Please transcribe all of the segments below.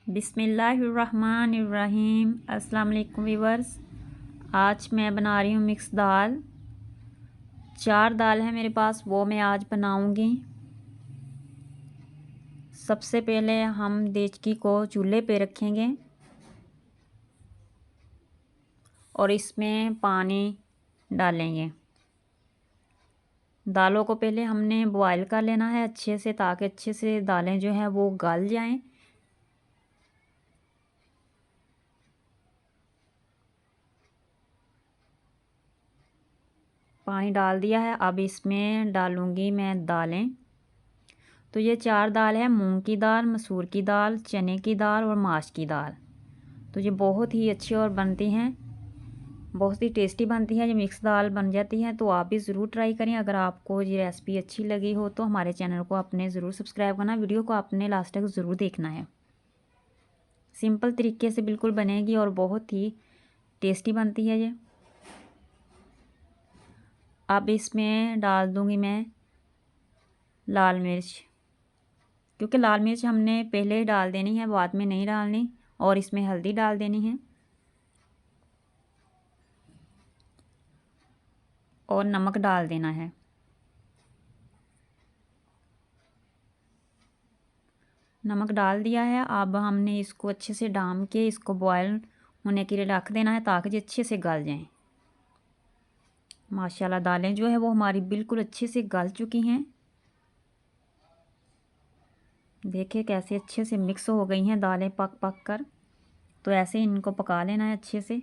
बिस्मिल्लाहिर्रहमानिर्रहीम। अस्सलाम वालेकुम व्यूअर्स। आज मैं बना रही हूँ मिक्स दाल। 4 दाल है मेरे पास, वो मैं आज बनाऊँगी। सबसे पहले हम देचकी को चूल्हे पे रखेंगे और इसमें पानी डालेंगे। दालों को पहले हमने बॉयल कर लेना है अच्छे से, ताकि अच्छे से दालें जो हैं वो गल जाएं। पानी डाल दिया है, अब इसमें डालूंगी मैं दालें। तो ये 4 दाल है, मूंग की दाल, मसूर की दाल, चने की दाल और माश की दाल। तो ये बहुत ही अच्छी और बनती हैं, बहुत ही टेस्टी बनती है। ये मिक्स दाल बन जाती है, तो आप भी ज़रूर ट्राई करें। अगर आपको ये रेसिपी अच्छी लगी हो तो हमारे चैनल को आपने ज़रूर सब्सक्राइब करना, वीडियो को आपने लास्ट तक ज़रूर देखना है। सिंपल तरीके से बिल्कुल बनेगी और बहुत ही टेस्टी बनती है ये। अब इसमें डाल दूँगी मैं लाल मिर्च, क्योंकि लाल मिर्च हमने पहले ही डाल देनी है, बाद में नहीं डालनी। और इसमें हल्दी डाल देनी है और नमक डाल देना है। नमक डाल दिया है। अब हमने इसको अच्छे से डाम के इसको बॉयल होने के लिए रख देना है, ताकि ये अच्छे से गल जाएं। माशाल्लाह दालें जो है वो हमारी बिल्कुल अच्छे से गल चुकी हैं। देखिए कैसे अच्छे से मिक्स हो गई हैं दालें पक पक कर। तो ऐसे ही इनको पका लेना है अच्छे से।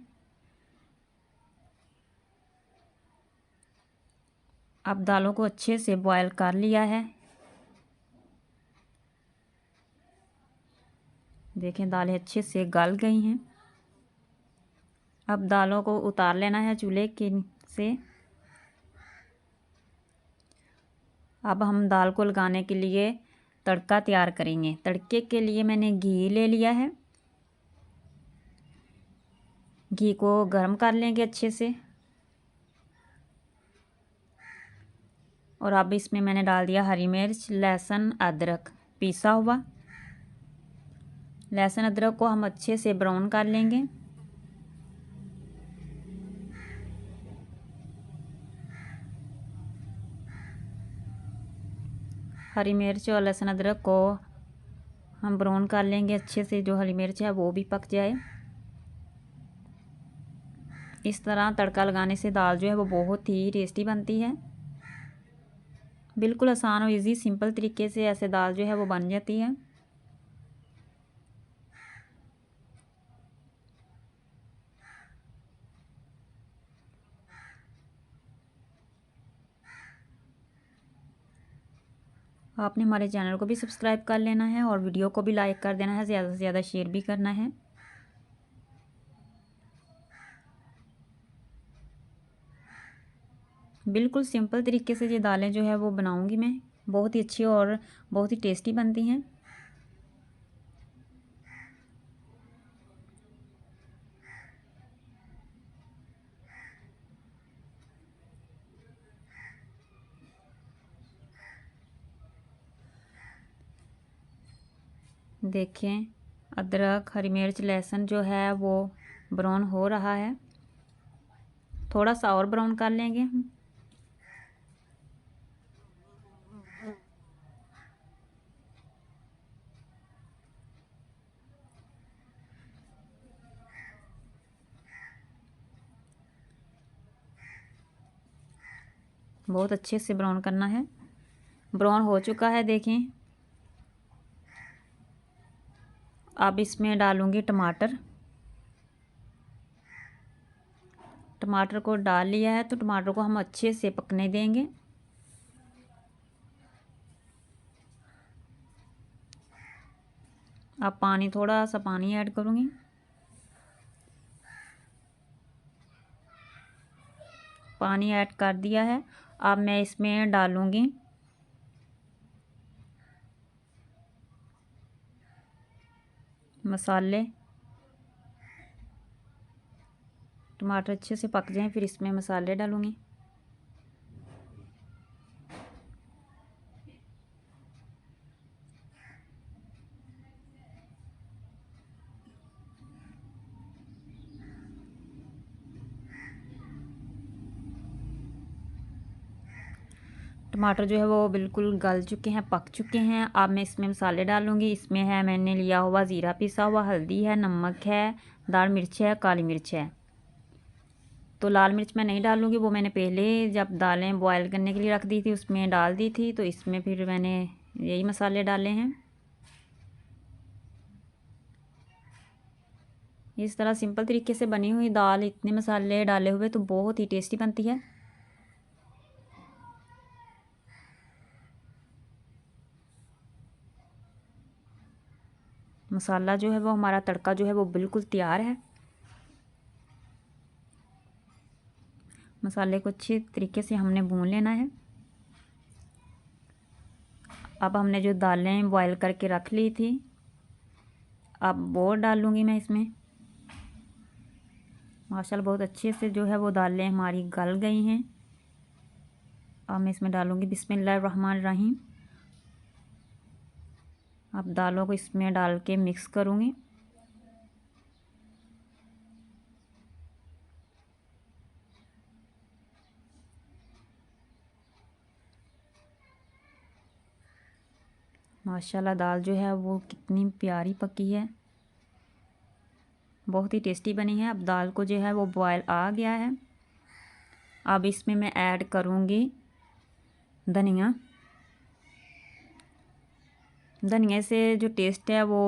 अब दालों को अच्छे से बॉयल कर लिया है। देखें दालें अच्छे से गल गई हैं। अब दालों को उतार लेना है चूल्हे के से। अब हम दाल को लगाने के लिए तड़का तैयार करेंगे। तड़के के लिए मैंने घी ले लिया है। घी को गर्म कर लेंगे अच्छे से। और अब इसमें मैंने डाल दिया हरी मिर्च, लहसुन, अदरक पिसा हुआ। लहसुन अदरक को हम अच्छे से ब्राउन कर लेंगे। हरी मिर्च और लहसुन अदरक को हम ब्राउन कर लेंगे अच्छे से, जो हरी मिर्च है वो भी पक जाए। इस तरह तड़का लगाने से दाल जो है वो बहुत ही टेस्टी बनती है। बिल्कुल आसान और इजी सिंपल तरीके से ऐसे दाल जो है वो बन जाती है। आपने हमारे चैनल को भी सब्सक्राइब कर लेना है और वीडियो को भी लाइक कर देना है, ज़्यादा से ज़्यादा शेयर भी करना है। बिल्कुल सिंपल तरीके से ये दालें जो है वो बनाऊंगी मैं। बहुत ही अच्छी और बहुत ही टेस्टी बनती हैं। देखें अदरक, हरी मिर्च, लहसुन जो है वो ब्राउन हो रहा है। थोड़ा सा और ब्राउन कर लेंगे हम। बहुत अच्छे से ब्राउन करना है। ब्राउन हो चुका है देखें। अब इसमें डालूंगी टमाटर। टमाटर को डाल लिया है, तो टमाटर को हम अच्छे से पकने देंगे। अब पानी, थोड़ा सा पानी ऐड करूँगी। पानी ऐड कर दिया है। अब मैं इसमें डालूँगी मसाले। टमाटर अच्छे से पक जाएं, फिर इसमें मसाले डालूँगी। टमाटर जो है वो बिल्कुल गल चुके हैं, पक चुके हैं। अब मैं इसमें मसाले डालूँगी। इसमें है मैंने लिया हुआ ज़ीरा पिसा हुआ, हल्दी है, नमक है, दाल मिर्च है, काली मिर्च है। तो लाल मिर्च मैं नहीं डालूँगी, वो मैंने पहले जब दालें बॉयल करने के लिए रख दी थी उसमें डाल दी थी। तो इसमें फिर मैंने यही मसाले डाले हैं। इस तरह सिंपल तरीके से बनी हुई दाल इतने मसाले डाले हुए तो बहुत ही टेस्टी बनती है। मसाला जो है वो हमारा तड़का जो है वो बिल्कुल तैयार है। मसाले को अच्छे तरीके से हमने भून लेना है। अब हमने जो दालें बॉयल करके रख ली थी अब वो डालूँगी मैं इसमें। माशाल्लाह बहुत अच्छे से जो है वो दालें हमारी गल गई हैं। अब मैं इसमें डालूँगी बिस्मिल्लाहिर्रहमानिर्रहीम। अब दालों को इसमें डाल के मिक्स करूँगी। माशाल्लाह दाल जो है वो कितनी प्यारी पकी है, बहुत ही टेस्टी बनी है। अब दाल को जो है वो बॉयल आ गया है। अब इसमें मैं ऐड करूँगी धनिया। धनिया से जो टेस्ट है वो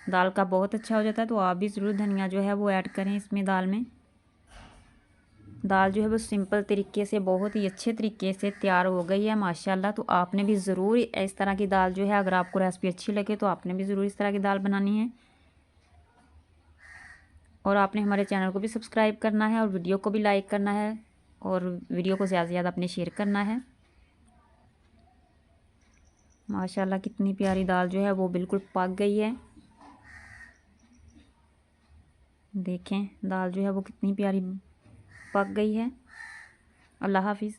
दाल का बहुत अच्छा हो जाता है, तो आप भी ज़रूर धनिया जो है वो ऐड करें इसमें दाल में। दाल जो है वो सिंपल तरीके से बहुत ही अच्छे तरीके से तैयार हो गई है माशाल्लाह। तो आपने भी ज़रूर इस तरह की दाल जो है, अगर आपको रेसिपी अच्छी लगे तो आपने भी ज़रूर इस तरह की दाल बनानी है। और आपने हमारे चैनल को भी सब्सक्राइब करना है और वीडियो को भी लाइक करना है और वीडियो को ज़्यादा से ज़्यादा अपने शेयर करना है। माशाल्लाह कितनी प्यारी दाल जो है वो बिल्कुल पक गई है। देखें दाल जो है वो कितनी प्यारी पक गई है। अल्लाह हाफिज़।